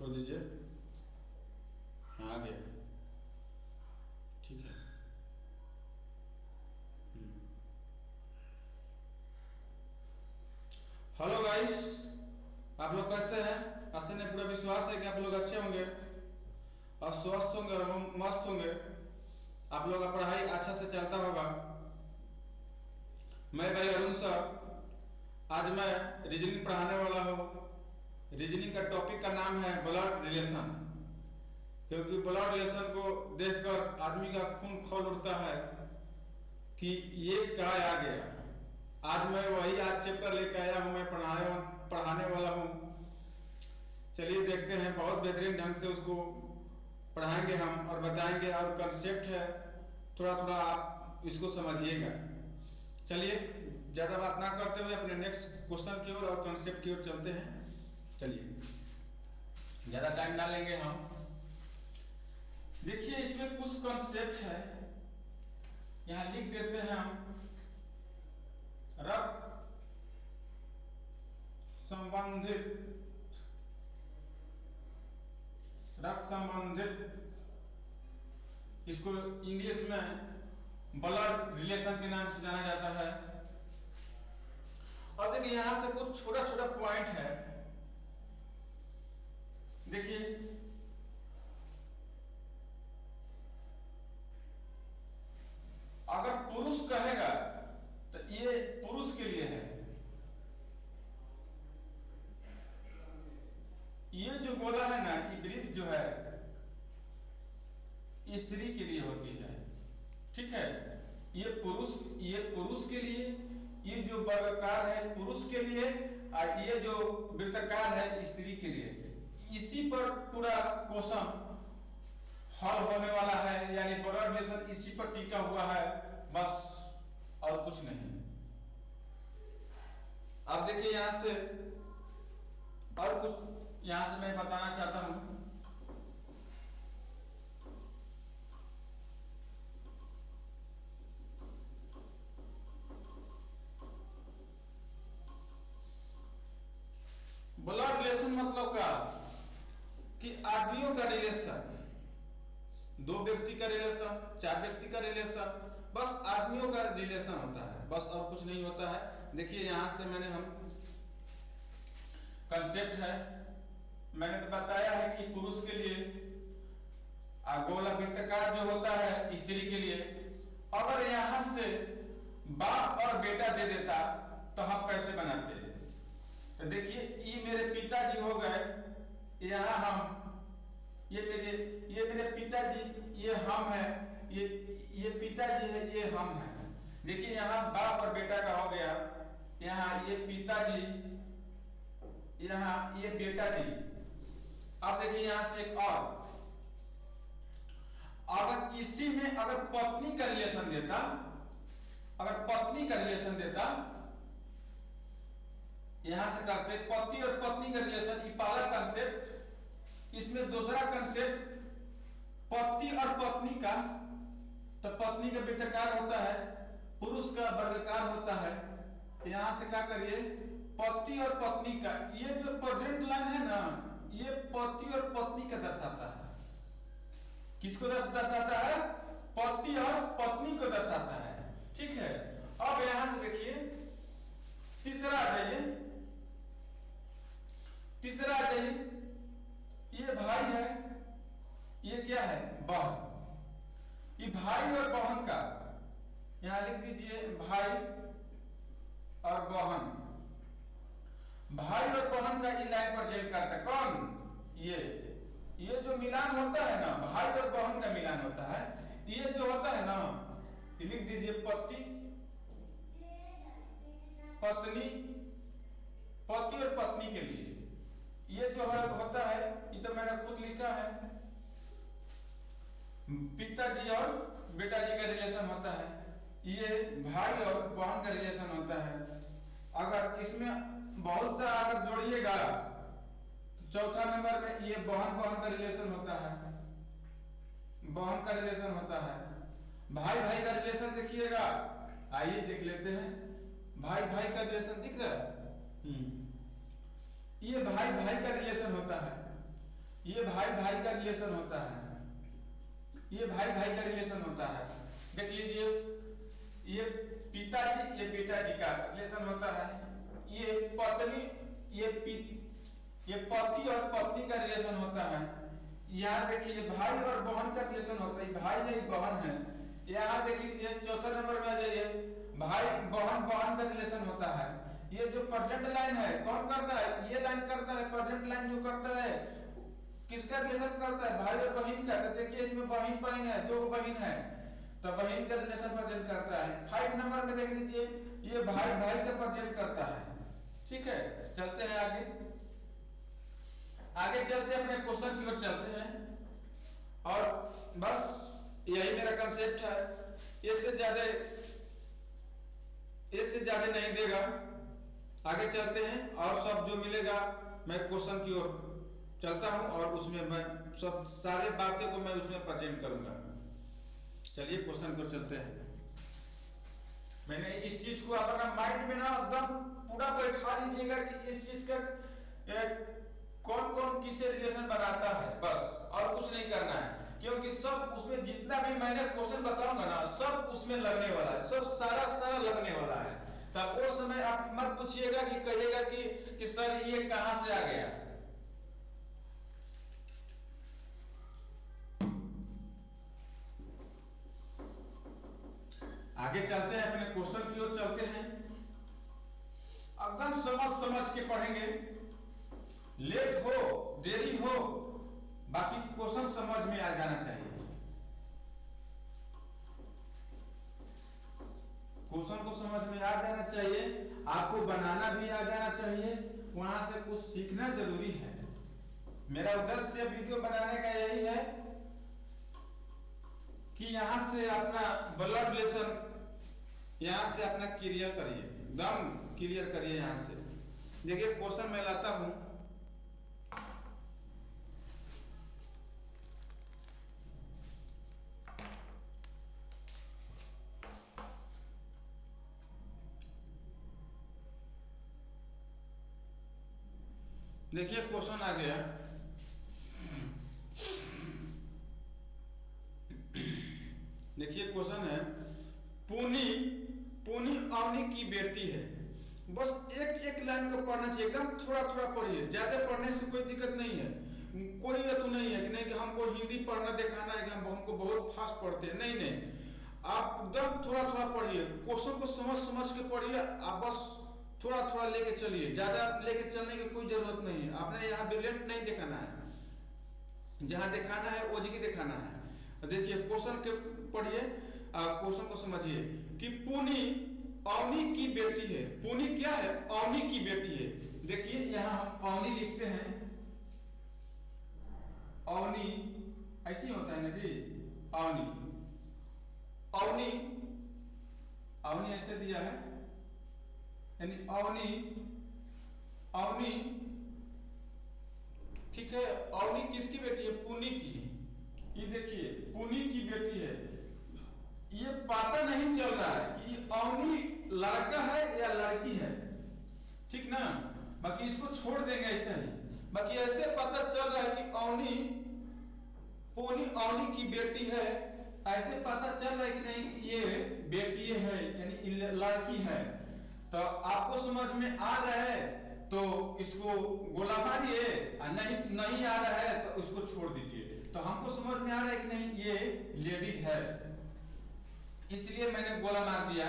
छोड़ दीजिए। हाँ आ गया, ठीक है। हेलो गाइस, आप लोग कैसे हैं? आशा ने पूरा विश्वास है कि आप लोग अच्छे होंगे और स्वस्थ होंगे और मस्त होंगे। आप लोग का पढ़ाई अच्छा से चलता होगा। मैं भाई अरुण सर, आज मैं रीजनिंग पढ़ाने वाला हूँ। रीजनिंग का टॉपिक का नाम है ब्लड रिलेशन, क्योंकि ब्लड रिलेशन को देखकर आदमी का खून खौल उठता है कि ये क्या आ गया। आज मैं वही चैप्टर लेकर आया हूँ, मैं पढ़ाने वाला हूँ। चलिए देखते हैं, बहुत बेहतरीन ढंग से उसको पढ़ाएंगे हम और बताएंगे, और कंसेप्ट है, थोड़ा थोड़ा आप इसको समझिएगा। चलिए ज़्यादा बात ना करते हुए अपने नेक्स्ट क्वेश्चन की ओर और कंसेप्ट की ओर चलते हैं। चलिए ज़्यादा टाइम ना लेंगे हम। देखिए इसमें कुछ कंसेप्ट है, यहाँ लिख देते हैं हम। रक्त संबंधित, इसको इंग्लिश में ब्लड रिलेशन के नाम से जाना जाता है। और देखिए यहां से कुछ छोटा छोटा पॉइंट है। देखिए अगर पुरुष कहेगा तो ये पुरुष के लिए है, ये जो गोला है ना, ये वृत्त जो है स्त्री के लिए होती है, ठीक है। ये पुरुष के लिए, ये जो वर्गाकार है पुरुष के लिए, और ये जो वृत्ताकार है स्त्री के लिए। इसी पर पूरा क्वेश्चन हल होने वाला है, यानी ब्लड रिलेशन इसी पर टिका हुआ है, बस और कुछ नहीं। अब देखिए यहां से और कुछ यहां से मैं बताना चाहता हूं। ब्लड रिलेशन मतलब क्या कि आदमियों का रिलेशन, दो व्यक्ति का रिलेशन, चार व्यक्ति का रिलेशन, बस आदमियों का रिलेशन होता है, बस और कुछ नहीं होता है। देखिए यहां से हम कंसेप्ट है, मैंने तो बताया है कि पुरुष के लिए गोला वृत्ताकार जो होता है स्त्री के लिए। अगर यहां से बाप और बेटा दे देता तो हम कैसे बनाते? तो देखिए ये मेरे पिताजी हो गए, यहाँ हम, ये मेरे पिताजी, ये हम है, ये पिताजी है, ये हम है। देखिए यहाँ बाप और बेटा का हो गया, यहाँ ये पिताजी, यहाँ ये बेटा जी। अब देखिए यहां से एक और, अगर इसी में अगर पत्नी का रिलेशन देता, अगर पत्नी का रिलेशन देता, यहां से करते पति और पत्नी का रिलेशन, ये पहला कंसेप्ट। इसमें दूसरा कंसेप्ट पति और पत्नी का, तो पत्नी का वृत्ताकार होता है, पुरुष का वर्गाकार होता है। यहां से क्या करिए, पति और पत्नी का, ये जो प्रेजेंट लाइन है ना, ये पति और पत्नी का दर्शाता है। किसको दर्शाता है? पति और पत्नी को दर्शाता है, ठीक है। अब यहां से देखिए तीसरा आ जाइए, तीसरा आ जाइए, ये भाई है, ये क्या है? बहन। ये भाई और बहन का, यहां लिख दीजिए भाई और बहन। भाई और बहन का इस लाइन पर जेल करता है कौन? ये जो मिलान होता है ना, भाई और बहन का मिलान होता है, ये जो होता है ना, लिख दीजिए पति, पत्नी, पति और पत्नी के लिए ये जो है होता है, ये तो मैंने खुद लिखा है, पिताजी और बेटाजी का रिलेशन होता है, ये भाई और बहन का रिलेशन होता है। अगर इसमें बहुत सा अगर जोड़िएगा तो चौथा नंबर में ये बहन का रिलेशन होता है, बहन का रिलेशन होता है। भाई भाई का रिलेशन देखिएगा, आइए देख लेते हैं। भाई भाई का रिलेशन दिख रहा है, ये भाई भाई का रिलेशन होता है। ये भाई भाई का रिलेशन होता है, ये भाई भाई का रिलेशन होता है। देख लीजिए, ये पिताजी ये बेटाजी का रिलेशन होता है, ये पत्नी ये पति और पत्नी का रिलेशन होता है। यहाँ देखिए भाई और बहन का रिलेशन होता है, भाई है बहन है। यहाँ देख लीजिए चौथे नंबर में आ जाइए, भाई बहन बहन का रिलेशन होता है। ये जो प्रेजेंट लाइन है कौन करता है, ये लाइन करता है, प्रेजेंट लाइन जो करता है किसका रिलेशन करता है, भाई और बहन का। तो देखिए इसमें बहन बहन है, दो बहन है, तो बहन का रिलेशन प्रेजेंट करता है। 5 नंबर में देख लीजिए, ये भाई भाई का प्रेजेंट करता है। ठीक है, चलते हैं आगे, आगे चलते हैं, अपने क्वेश्चन की ओर चलते हैं। और बस यही मेरा कंसेप्ट है, इससे ज्यादा नहीं देगा। आगे चलते हैं और सब जो मिलेगा मैं क्वेश्चन की ओर चलता हूं और उसमें मैं सब सारे बातें को मैं उसमें प्रेजेंट करूंगा। चलिए क्वेश्चन को चलते हैं। मैंने इस चीज को अपना माइंड में ना एकदम पूरा बैठा लीजिएगा कि इस चीज का कौन कौन किससे रिलेशन बनाता है, बस और कुछ नहीं करना है। क्योंकि सब उसमें जितना भी मैंने क्वेश्चन बताऊंगा ना सब उसमें लगने वाला है, सब सारा लगने वाला है। तब उस समय आप मत पूछिएगा कि कहिएगा कि सर ये कहां से आ गया। आगे चलते हैं, अपने क्वेश्चन की ओर चलते हैं। एकदम समझ के पढ़ेंगे, लेट हो देरी हो बाकी क्वेश्चन समझ में आ जाना चाहिए। क्वेश्चन को समझ में आ जाना चाहिए, आपको बनाना भी आ जाना चाहिए, वहां से कुछ सीखना जरूरी है। मेरा उद्देश्य वीडियो बनाने का यही है कि यहां से अपना ब्लड रिलेशन यहां से अपना क्लियर करिए, एकदम क्लियर करिए। यहां से देखिए क्वेश्चन मैं लाता हूं, देखिए क्वेश्चन आ गया। देखिए क्वेश्चन है, पुनी अवनी की बेटी है। बस एक लाइन को पढ़ना चाहिए, एकदम थोड़ा पढ़िए, ज्यादा पढ़ने से कोई दिक्कत नहीं है। कोई ये तो नहीं है कि नहीं कि हमको हिंदी पढ़ना दिखाना है कि हमको बहुत फास्ट पढ़ते हैं, नहीं आप एकदम थोड़ा पढ़िए, क्वेश्चन को समझ के पढ़िए। आप बस थोड़ा लेके चलिए, ज्यादा लेके चलने की कोई जरूरत नहीं है। आपने यहाँ ब्रिलियंट नहीं दिखाना है, जहां दिखाना है वो जगह दिखाना है। देखिए क्वेश्चन के पढ़िए, क्वेश्चन को समझिए कि पुनी अवनी की बेटी है। पुनी क्या है, अवनी की बेटी है। देखिए यहां हम अवनी लिखते हैं, अवनी ऐसे ही होता है ना जी, अवनी ऐसे दिया है, यानी अवनी ठीक है। अवनी किसकी बेटी है, पुनी की। ये देखिए पुनी की बेटी है, ये पता नहीं चल रहा है कि अवनी लड़का है या लड़की है, ठीक ना। बाकी इसको छोड़ देंगे ऐसे ही, बाकी ऐसे पता चल रहा है कि पुनी अवनी की बेटी है, ऐसे पता चल रहा है कि नहीं ये बेटी है यानी लड़की है। तो आपको समझ में आ रहा है तो इसको गोला मारिए, नहीं आ रहा है तो इसको छोड़ दीजिए। तो हमको समझ में आ रहा है कि नहीं ये लेडीज है, इसलिए मैंने गोला मार दिया।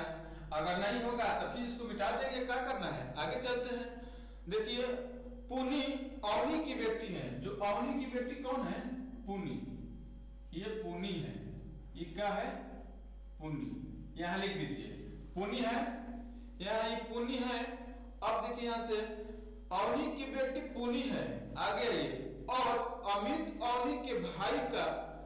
अगर नहीं होगा तो फिर इसको मिटा देंगे, क्या करना है। आगे चलते हैं। देखिए पुनी अवनी की बेटी है, जो अवनी की बेटी कौन है, पुनी। ये पुनी है, ये क्या है, पुनी। यहां लिख दीजिए पुनी है, यहां ये पुनी है। अब देखिए यहां से अवनी की बेटी पुनी है, आगे ये और अमित अवनी के भाई का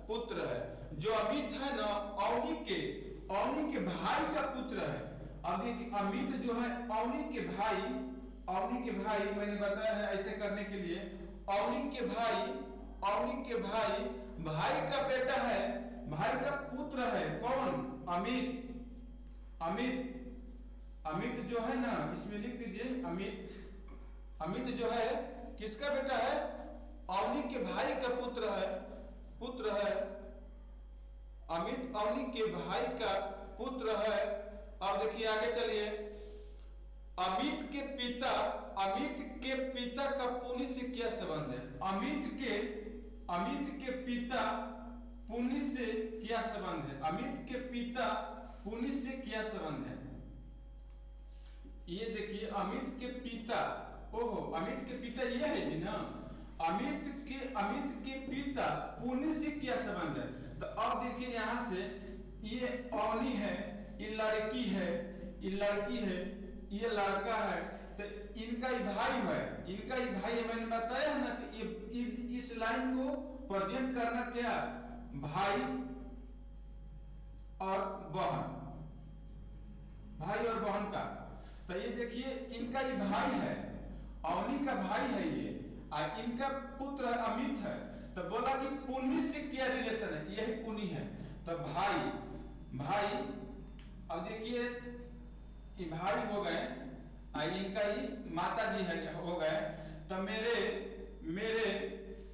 पुत्र है। जो अमित है ना अवनी के भाई का पुत्र है। अब देखिए अमित जो है अवनी के भाई मैंने बताया है ऐसे करने के लिए, अवनी के भाई का बेटा है, भाई का पुत्र है कौन, अमित जो है ना इसमें लिख दीजिए अमित जो है किसका बेटा है, अवनी के भाई का पुत्र है अमित अवनी के भाई का पुत्र है। अब देखिए आगे चलिए, अमित के पिता का पुण्य से क्या संबंध है? अमित के पिता पुण्य से क्या संबंध है? अमित के पिता पुण्य से क्या संबंध है? ये देखिए अमित के पिता, ओहो अमित के पिता ये है जी ना, अमित के पिता पुण्य से क्या संबंध है? तो अब देखिए यहां से ये अवनी है, ये लड़की है, ये लड़की है, ये लड़का है, तो इनका ही भाई है, इनका ही भाई है। मैंने बताया ना कि ये इस लाइन को प्रेजेंट करना क्या, भाई और बहन, भाई और बहन का। तो ये देखिए इनका ही भाई है, अवनी का भाई है ये, और इनका पुत्र अमित है। तो बोला कि पुण्य से क्या रिलेशन है, यही पुण्य है। तो भाई अब देखिए ये भाई हो गए, इनका ही माता जी है हो गए। तो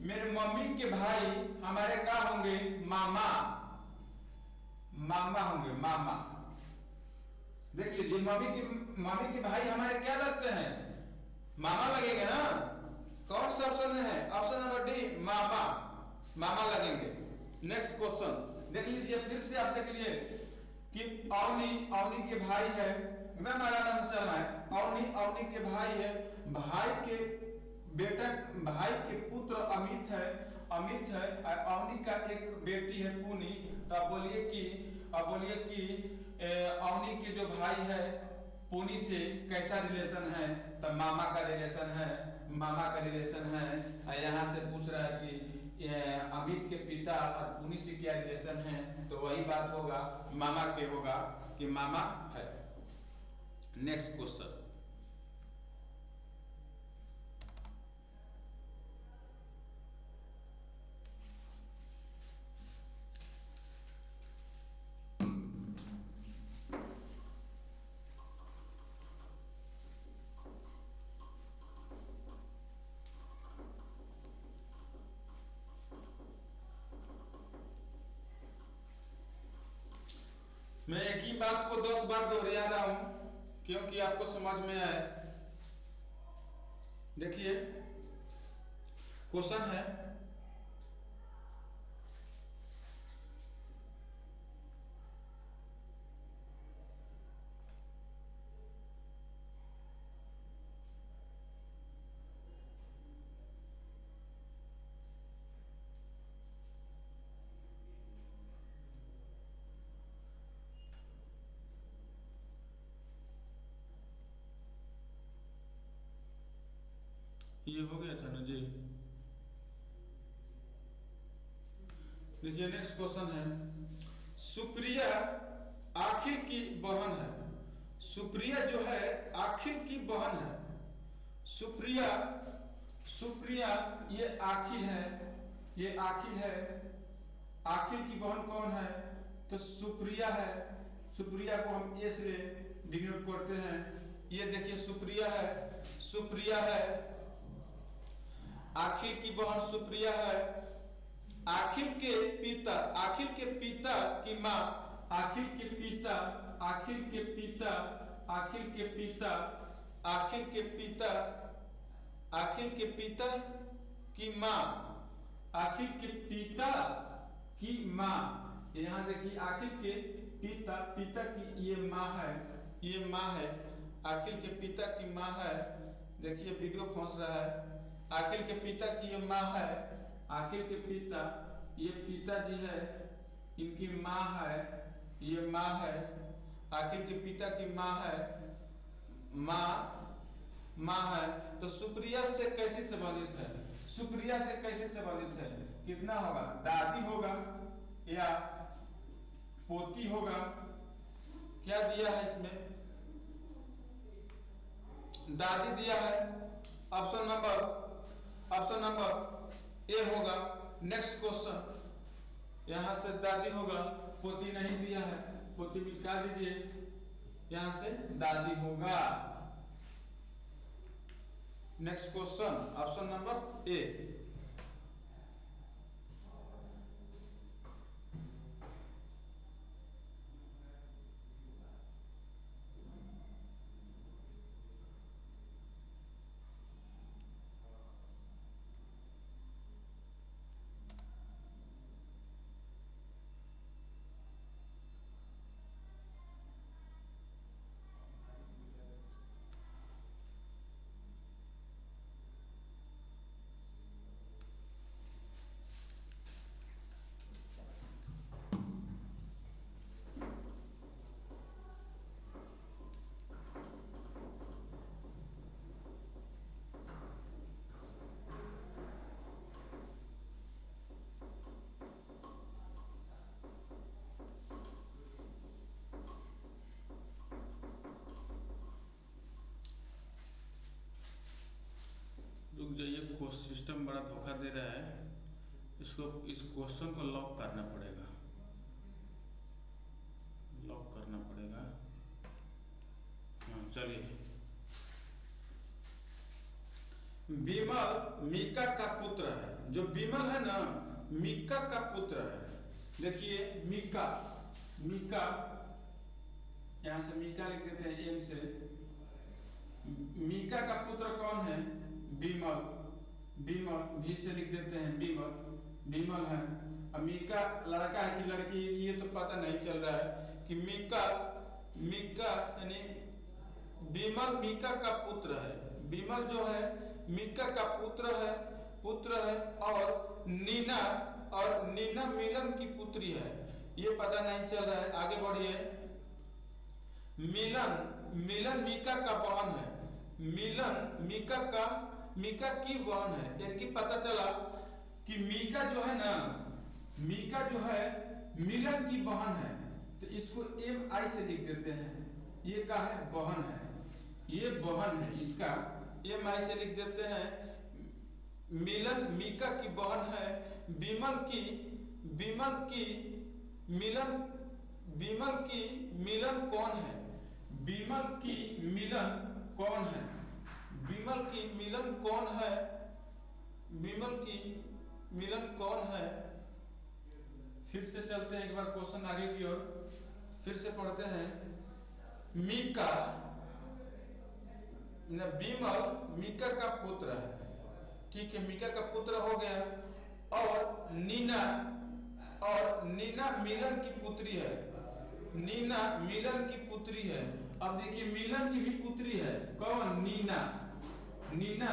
मेरे मम्मी के भाई हमारे क्या होंगे? मामा होंगे, मामा। देख लीजिए मम्मी के भाई हमारे क्या लगते हैं? मामा लगेंगे ना। कौन सा ऑप्शन में है? ऑप्शन नंबर डी, मामा लगेंगे। नेक्स्ट क्वेश्चन देख लीजिए, फिर से आप देख लीजिए कि अवनी के भाई है, मैं आराम से चलना है। अवनी के भाई है, भाई के पुत्र अमित है, अवनी का एक बेटी है पुनी। तो अब बोलिए कि अवनी के जो भाई है पुनी से कैसा रिलेशन है? तो मामा का रिलेशन है। यहाँ से पूछ रहा है कि अमित के पिता और पुनी से क्या रिलेशन है? तो वही बात होगा, मामा के होगा कि मामा है। नेक्स्ट क्वेश्चन, मैं एक ही बात को 10 बार दोहरा रहा हूं क्योंकि आपको समझ में आए। देखिए क्वेश्चन है, ये हो गया था ना जी। देखिए नेक्स्ट क्वेश्चन है, सुप्रिया आखिर की बहन है। सुप्रिया जो है आखिर की बहन है। सुप्रिया ये आखिर है, आखिर की बहन कौन है? तो सुप्रिया है। सुप्रिया को हम ए से डिनोट करते हैं। ये देखिए सुप्रिया है, आखिर की बहन सुप्रिया है। आखिर के पिता की माँ, आखिर के पिता की माँ, आखिर के पिता की माँ। यहाँ देखिए आखिर के पिता की ये माँ है, आखिर के पिता की माँ है। देखिए वीडियो फंस रहा है। आखिर के पिता की ये माँ है, आखिर के पिता ये पिताजी है, इनकी माँ है, ये माँ है। आखिर के पिता की माँ है, माँ है। तो सुप्रिया से कैसे संबंधित है? कितना होगा? दादी होगा या पोती होगा? क्या दिया है इसमें? दादी दिया है। ऑप्शन नंबर ए होगा। नेक्स्ट क्वेश्चन, यहां से दादी होगा, पोती नहीं दिया है, पोती मिटा दीजिए, यहां से दादी होगा। Next question option number A. System बड़ा धोखा दे रहा है, इसको इस क्वेश्चन को लॉक करना पड़ेगा, लॉक करना पड़ेगा। हाँ चलिए, विमल मीका का पुत्र है। जो विमल है ना, मीका का पुत्र है। देखिए मीका, मीका यहां से मीका लिख देते हैं एम से। मीका का पुत्र कौन है? विमल, विमल भी से लिख देते हैं विमल, विमल है। अब मीका लड़का है कि लड़की है ये तो पता नहीं चल रहा है कि मीका, मीका यानी विमल मीका का पुत्र है। विमल जो है मीका का पुत्र है, पुत्र है। और नीना, और नीना मिलन की पुत्री है, ये पता नहीं चल रहा है। आगे बढ़िए, मिलन, मिलन मीका का बहन है। मिलन मीका का, मीका की बहन है। इसकी पता चला कि मीका जो है ना, मीका जो है मिलन की बहन है, तो इसको एम आई से लिख देते हैं। ये क्या है? बहन है, ये बहन है, इसका एम आई से लिख देते हैं। मिलन मीका की बहन है। विमल की, विमल की मिलन, विमल की मिलन कौन है? विमल की मिलन कौन है? विमल की मिलन कौन है? विमल की मिलन कौन है? फिर से चलते हैं एक बार क्वेश्चन आगे की ओर, फिर से पढ़ते हैं। मीका, विमल मीका का पुत्र है, ठीक है, मीका का पुत्र हो गया। और नीना, और नीना मिलन की पुत्री है, नीना मिलन की पुत्री है। अब देखिए मिलन की भी पुत्री है, कौन? नीना, नीना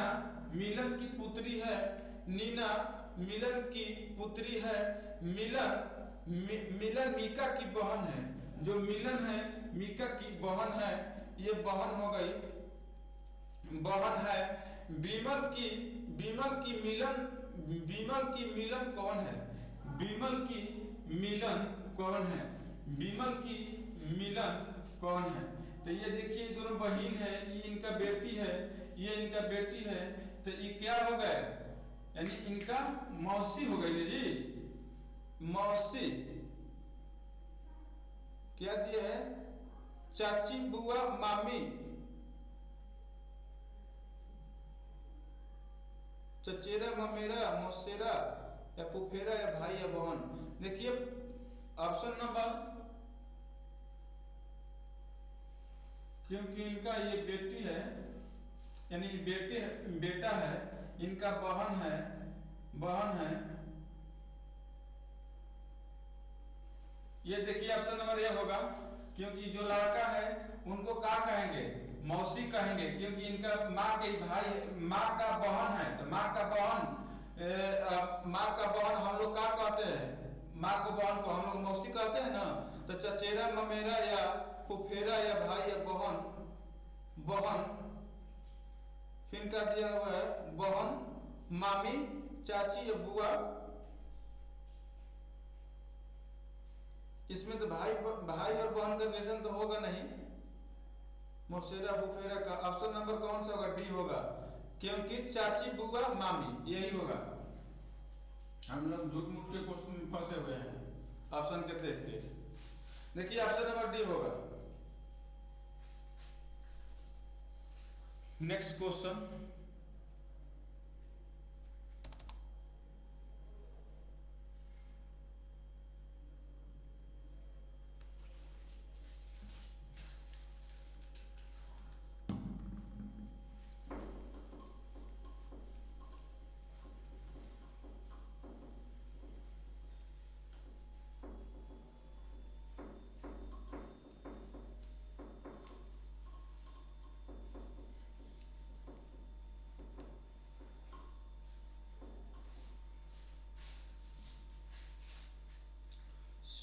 मिलन की पुत्री है, नीना मिलन की पुत्री है। मिलन, मिलन मीका की बहन है। जो मिलन है मीका की बहन है, ये बहन हो गई, बहन है। विमल की, विमल की मिलन, विमल की मिलन कौन है? विमल की मिलन कौन है? विमल की मिलन कौन है? तो ये देखिए दोनों बहन है, ये इनका बेटी है, ये इनका बेटी है, तो ये क्या हो गए? यानी इनका मौसी हो गई जी, मौसी। क्या दिया है? चाची, बुआ, मामी, चचेरा, ममेरा, मौसेरा या फुफेरा या भाई या बहन। देखिए ऑप्शन नंबर, क्योंकि इनका ये बेटी है, यानी बेटे, बेटा है, इनका बहन है, बहन है। ये देखिए ऑप्शन नंबर ये होगा, क्योंकि जो लड़का है उनको क्या कहेंगे? मौसी कहेंगे, क्योंकि इनका माँ के भाई, माँ का बहन है, तो माँ का बहन, माँ का बहन हम लोग क्या कहते हैं? माँ को, बहन को हम लोग मौसी कहते हैं ना। तो चचेरा, ममेरा या फुफेरा या भाई या बहन, बहन। फिर का दिया हुआ है बहन, मामी, चाची या बुआ। इसमें तो भाई, भाई और बहन का रिलेशन तो होगा नहीं। मौसेरा, फुफेरा का ऑप्शन नंबर कौन सा होगा? डी होगा, क्योंकि चाची, बुआ, मामी यही होगा। हम लोग झूठ मूठ के क्वेश्चन में फंसे हुए हैं ऑप्शन के देख के। देखिए ऑप्शन नंबर डी होगा। नेक्स्ट क्वेश्चन,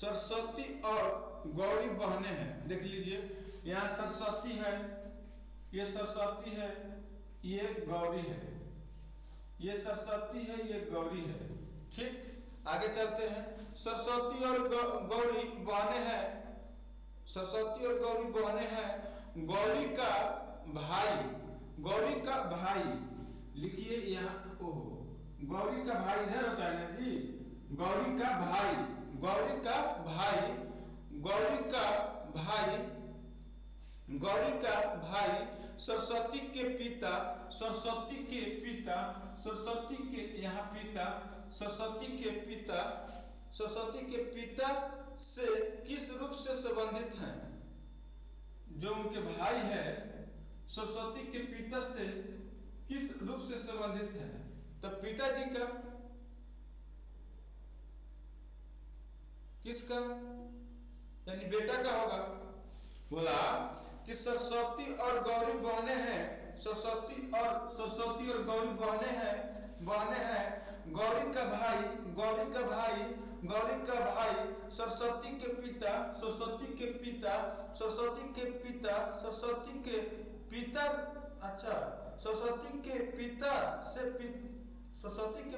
सरस्वती और गौरी बहनें हैं। देख लीजिए यहाँ सरस्वती है, ये सरस्वती है, ये गौरी है, ये सरस्वती है, ये गौरी है। ठीक, आगे चलते हैं। सरस्वती और गौरी बहनें हैं, सरस्वती और गौरी बहनें हैं। गौरी का भाई, गौरी का भाई लिखिए यहाँ, ओहो, गौरी का भाई इधर होता है ना जी, गौरी का भाई, गौरी का भाई, गौरी का भाई, गौरी का भाई सरस्वती के पिता, सरस्वती के पिता, सरस्वती के यहाँ पिता, सरस्वती के पिता, सरस्वती के पिता से किस रूप से संबंधित हैं? जो उनके भाई है सरस्वती के पिता से किस रूप से संबंधित है? तब पिताजी का, किसका, यानी बेटा का होगा। बोला कि सरस्वती और गौरी बहने हैं, सरस्वती और गौरी बहने हैं, गौरी का भाई, गौरी का भाई, गौरी का भाई सरस्वती के पिता, सरस्वती के पिता, सरस्वती के पिता, सरस्वती के पिता, अच्छा, सरस्वती के पिता से सरस्वती के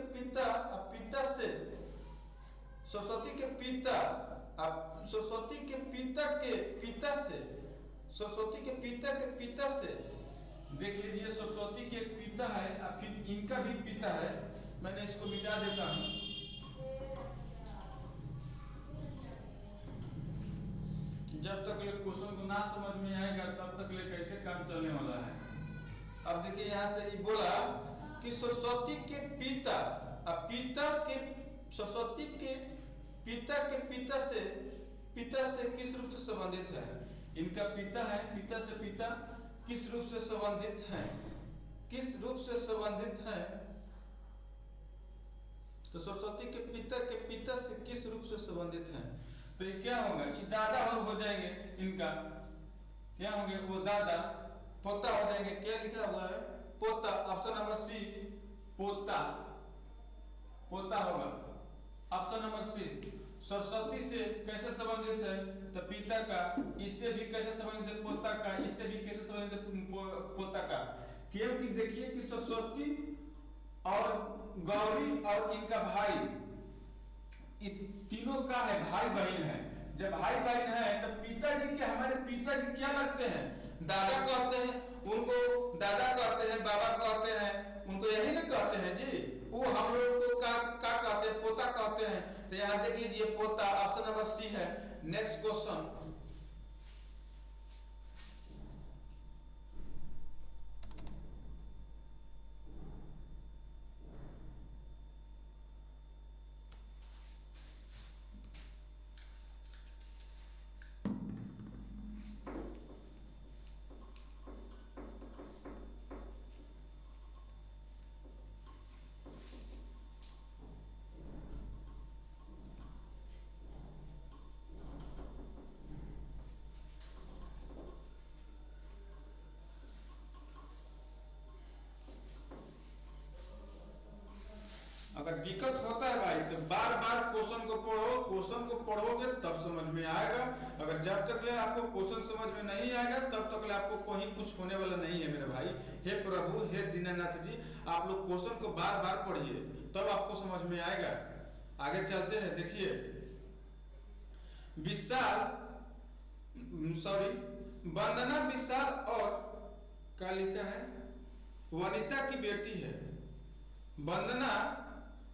पिता, पिता से, सरस्वती के पिता, अब सरस्वती के पिता के पिता से, सरस्वती के पिता के पिता से, देख लीजिए सरस्वती के एक पिता है और फिर इनका भी पिता है। मैंने इसको मिटा देता हूं। जब तक ले क्वेश्चन को ना समझ में आएगा तब तक ले कैसे काम चलने वाला है। अब देखिए यहां से बोला कि सरस्वती के पिता, अब पिता के, सरस्वती के पिता के पिता से किस रूप से संबंधित है? इनका पिता है, पिता से पिता किस रूप से संबंधित है? किस रूप से संबंधित है? तो सरस्वती के पिता से किस रूप से संबंधित है? तो ये क्या होगा? ये दादा हो जाएंगे, इनका क्या होंगे? वो दादा, पोता हो जाएंगे। क्या लिखा हुआ है? पोता। ऑप्शन नंबर सी, पोता, पोता होगा। ऑप्शन नंबर सी। सरस्वती से कैसे संबंधित है? तो पिता का। इससे भी कैसे संबंधित है? पोता का। इससे भी कैसे संबंधित है? पोता का। क्योंकि देखिए कि सरस्वती और गौरी और इनका भाई, तीनों का है, भाई बहन है। जब भाई बहन है तो पिताजी के, हमारे पिताजी क्या लगते हैं? दादा कहते हैं उनको, दादा कहते हैं, बाबा कहते हैं उनको, यही ना कहते हैं जी। वो हम लोग को क्या कहते हैं? पोता कहते हैं। तो यहां देख लीजिए पोता, ऑप्शन नंबर सी है। नेक्स्ट क्वेश्चन, अगर दिक्कत होता है भाई तो बार बार क्वेश्चन को पढ़ो, क्वेश्चन को पढ़ोगे तब समझ में आएगा। अगर जब तक ले आपको क्वेश्चन समझ में नहीं आएगा तब तक ले आपको कहीं कुछ होने वाला नहीं है मेरे भाई। हे प्रभु, हे दीनानाथ जी, आप लोग क्वेश्चन को बार बार पढ़िए तब आपको समझ में आएगा। आगे चलते हैं। देखिए विशाल, सॉरी, वंदना विशाल और क्या लिखा है? वनिता की बेटी है। वंदना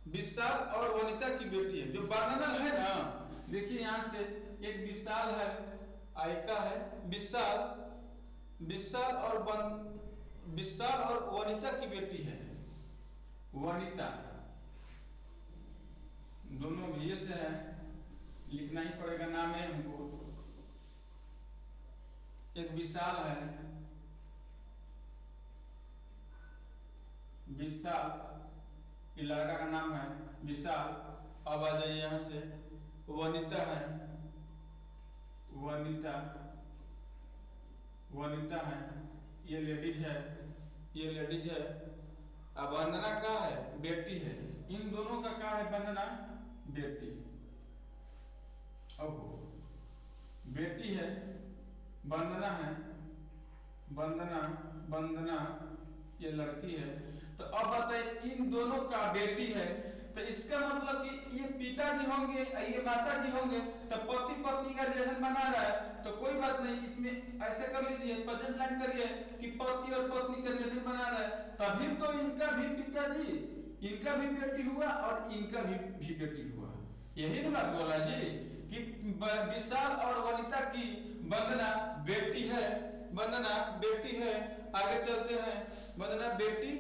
विशाल और वनिता की बेटी है। जो वंदना है ना, देखिए यहां से एक विशाल है, आयका है, विशाल, विशाल और वनिता की बेटी है। वनिता, दोनों भैया से है, लिखना ही पड़ेगा, नाम है हमको। एक विशाल है, विशाल, ये लड़का का नाम है विशाल। अब आ जाइए यहां से, वनिता है, वनिता, वनिता है, ये लेडीज है, ये लेडीज है। अब वंदना का है? बेटी है। इन दोनों का क्या है? वंदना बेटी। अब बेटी है, वंदना है, वंदना, वंदना ये लड़की है। तो अब बताइए इन दोनों का बेटी है तो इसका मतलब कि ये पिताजी होंगे, ये माताजी होंगे, तो पति पत्नी का रिलेशन बना रहा है। तो कोई बात नहीं, इसमें ऐसे कर लीजिए, प्रेजेंट लाइन करिए कि पति और पत्नी का रिलेशन बना रहा है, तभी तो इनका भी पिताजी, इनका भी बेटी हुआ और इनका भी बेटी हुआ। यही ना बात बोला जी कि विशाल और वनिता की वंदना बेटी है, वंदना बेटी है। आगे चलते हैं, वंदना बेटी,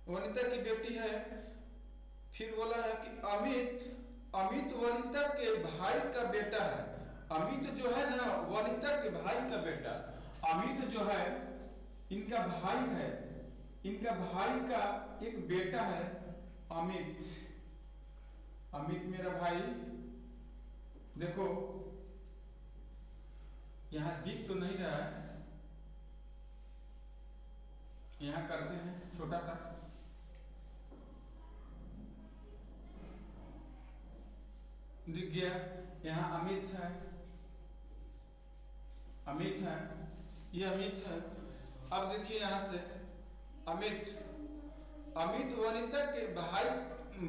वनिता की बेटी है। फिर बोला है कि अमित वनिता के भाई का बेटा है। अमित जो है ना वनिता के भाई का बेटा, अमित जो है इनका भाई है, इनका भाई का एक बेटा है अमित। अमित मेरा भाई, देखो यहां दिख तो नहीं रहा है, यहां करते हैं छोटा सा, दिख गया। यहाँ अमित है, अमित है, ये अमित है। अब देखिए यहां से अमित, अमित वनिता के भाई,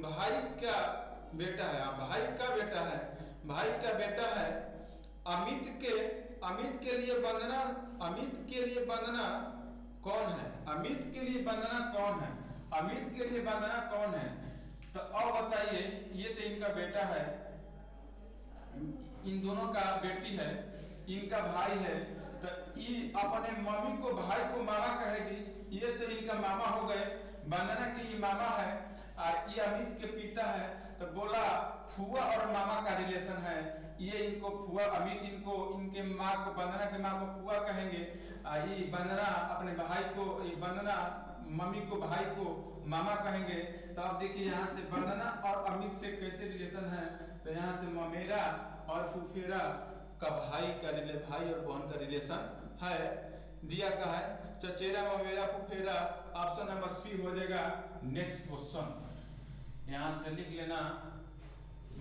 भाई का बेटा है, भाई का बेटा है, भाई का बेटा है। अमित के लिए वंदना, अमित के लिए वंदना कौन है? अमित के लिए वंदना कौन है? अमित के लिए वंदना कौन है? तो अब बताइए, ये तो इनका बेटा है, इन दोनों का बेटी है, इनका भाई है। तो ये अपने मम्मी को, भाई को मामा कहेगी, ये तो इनका मामा हो गए, वंदना के ये मामा है और ये अमित के पिता है। तो बोला फुआ और मामा का रिलेशन है, ये इनको फुआ, अमित इनको, इनके माँ को, वंदना के माँ को फुआ कहेंगे, ये वंदना अपने भाई को, ये वंदना मम्मी को, भाई को मामा कहेंगे। तो आप देखिए यहाँ से वंदना और अमित से कैसे रिलेशन है। तो यहाँ से ममेरा और फुफेरा का भाई का भाई और बहन का रिलेशन है, दिया का है चचेरा ममेरा फुफेरा। ऑप्शन नंबर सी हो जाएगा नेक्स्ट क्वेश्चन। यहां से लिख लेना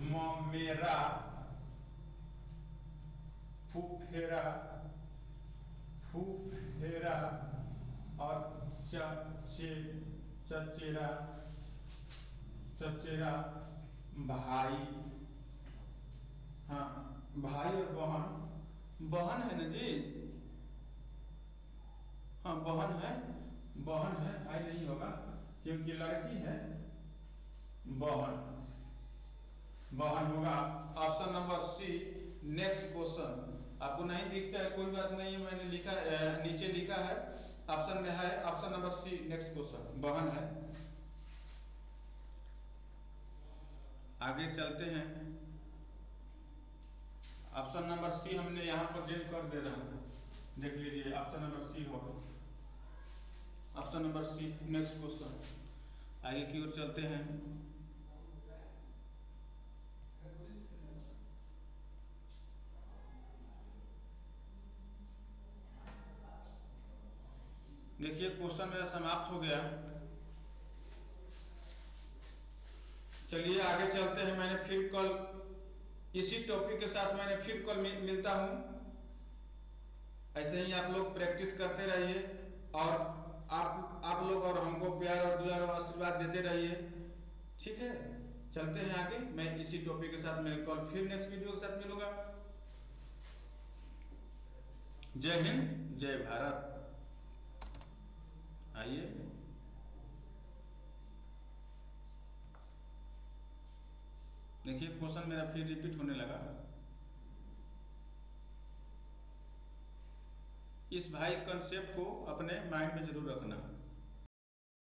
ममेरा फुफेरा, फुफेरा और चचेरा, चचेरा भाई, हाँ भाई और बहन, बहन है ना जी, हाँ बहन है, बहन है, भाई नहीं होगा क्योंकि लड़की है, बहन, बहन होगा। Option number C next question. आपको नहीं दिखता है कोई बात नहीं, मैंने लिखा नीचे लिखा है, ऑप्शन में है, option number C next question बहन है। आगे चलते हैं, ऑप्शन नंबर सी हमने यहां पर डेट कर दे रहा हूं, देख लीजिए ऑप्शन नंबर सी होगा, option number C next question. आगे की ओर चलते हैं, देखिए क्वेश्चन मेरा समाप्त हो गया। चलिए आगे चलते हैं, मैंने फिर कल इसी टॉपिक के साथ मैंने फिर कल मिलता हूं। ऐसे ही आप लोग प्रैक्टिस करते रहिए और आप लोग और हमको प्यार और दुलार और आशीर्वाद देते रहिए, ठीक है। चलते हैं आगे, मैं इसी टॉपिक के साथ मैं कल फिर नेक्स्ट वीडियो के साथ मिलूंगा। जय हिंद, जय भारत। आइए, देखिए क्वेश्चन मेरा फिर रिपीट होने लगा। इस भाई कंसेप्ट को अपने माइंड में जरूर रखना।